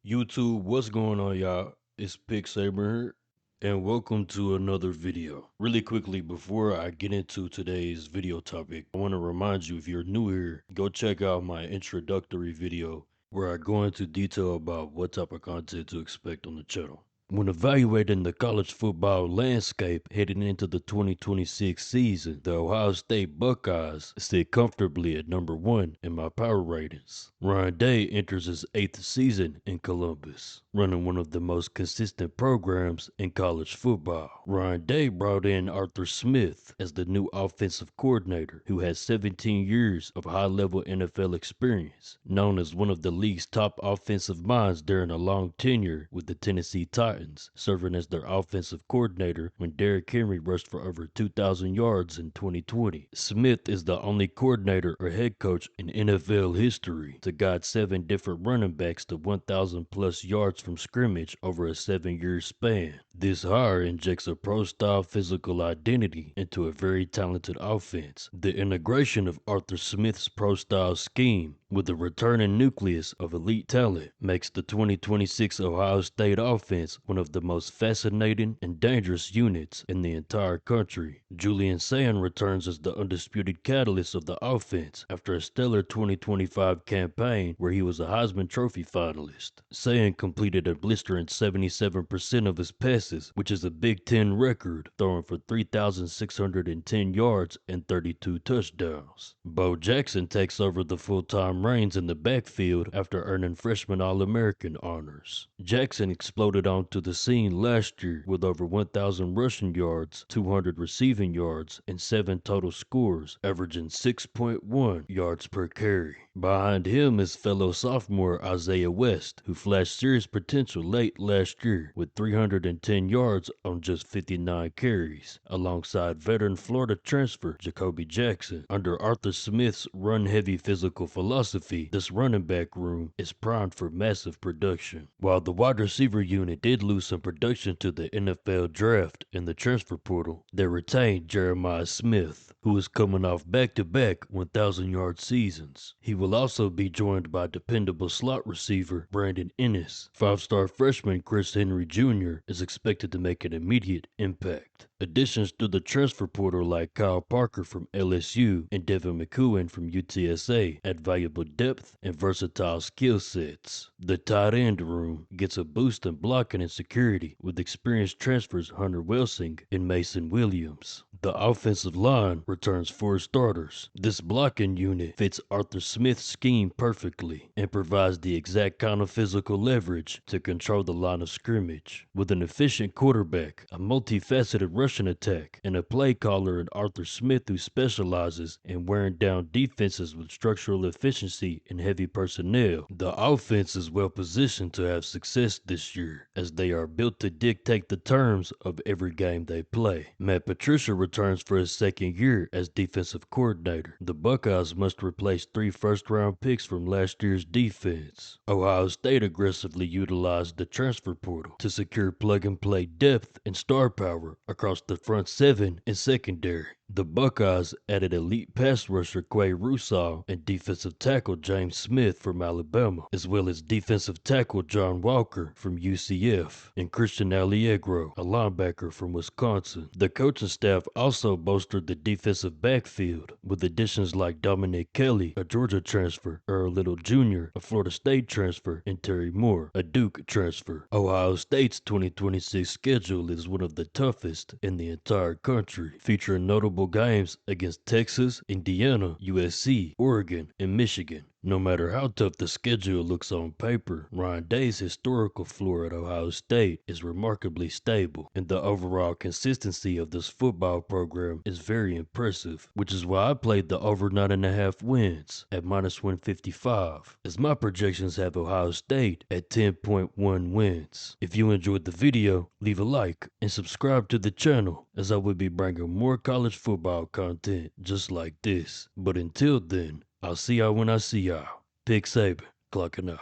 YouTube, what's going on, y'all? It's Pick Saber here, and welcome to another video. Really quickly, before I get into today's video topic, I want to remind you, if you're new here, go check out my introductory video where I go into detail about what type of content to expect on the channel. When evaluating the college football landscape heading into the 2026 season, the Ohio State Buckeyes sit comfortably at number 1 in my power ratings. Ryan Day enters his 8th season in Columbus, running one of the most consistent programs in college football. Ryan Day brought in Arthur Smith as the new offensive coordinator, who has 17 years of high-level NFL experience, known as one of the league's top offensive minds during a long tenure with the Tennessee Titans, serving as their offensive coordinator when Derrick Henry rushed for over 2,000 yards in 2020. Smith is the only coordinator or head coach in NFL history to guide 7 different running backs to 1,000 plus yards from scrimmage over a 7-year span. This hire injects a pro-style physical identity into a very talented offense. The integration of Arthur Smith's pro-style scheme with the returning nucleus of elite talent makes the 2026 Ohio State offense one of the most fascinating and dangerous units in the entire country. Julian Sayin returns as the undisputed catalyst of the offense after a stellar 2025 campaign where he was a Heisman Trophy finalist. Sayin completed a blistering 77% of his passes, which is a Big Ten record, throwing for 3,610 yards and 32 touchdowns. Bo Jackson takes over the full-time reins in the backfield after earning freshman All-American honors. Jackson exploded onto the scene last year with over 1,000 rushing yards, 200 receiving yards, and 7 total scores, averaging 6.1 yards per carry. Behind him is fellow sophomore Isaiah West, who flashed serious potential late last year with 310 yards on just 59 carries, alongside veteran Florida transfer Jacoby Jackson. Under Arthur Smith's run-heavy physical philosophy, this running back room is primed for massive production. While the wide receiver unit did lose some production to the NFL draft and the transfer portal, they retained Jeremiah Smith, who is coming off back-to-back 1,000-yard seasons. He will also be joined by dependable slot receiver Brandon Ennis. 5-star freshman Chris Henry Jr. is expected to make an immediate impact. Additions to the transfer portal like Kyle Parker from LSU and Devin McCowan from UTSA add valuable depth and versatile skill sets. The tight end room gets a boost in blocking and security with experienced transfers Hunter Welsing and Mason Williams. The offensive line returns 4 starters. This blocking unit fits Arthur Smith's scheme perfectly and provides the exact kind of physical leverage to control the line of scrimmage. With an efficient quarterback, a multifaceted rushing attack, and a play caller in Arthur Smith who specializes in wearing down defenses with structural efficiency and heavy personnel, the offense is well positioned to have success this year, as they are built to dictate the terms of every game they play. Matt Patricia returns for his 2nd year as defensive coordinator. The Buckeyes must replace 3 first-round picks from last year's defense. Ohio State aggressively utilized the transfer portal to secure plug-and-play depth and star power across the front 7 and secondary. The Buckeyes added elite pass rusher Quay Russaw and defensive tackle James Smith from Alabama, as well as defensive tackle John Walker from UCF and Christian Alliegro, a linebacker from Wisconsin. The coaching staff also bolstered the defensive backfield with additions like Dominic Kelly, a Georgia transfer, Earl Little Jr., a Florida State transfer, and Terry Moore, a Duke transfer. Ohio State's 2026 schedule is one of the toughest in the entire country, featuring notable games against Texas, Indiana, USC, Oregon, and Michigan. No matter how tough the schedule looks on paper, Ryan Day's historical floor at Ohio State is remarkably stable, and the overall consistency of this football program is very impressive, which is why I played the over 9.5 wins at -155, as my projections have Ohio State at 10.1 wins. If you enjoyed the video, leave a like and subscribe to the channel, as I will be bringing more college football content just like this. But until then, I'll see y'all when I see y'all. Pick Saban, clocking out.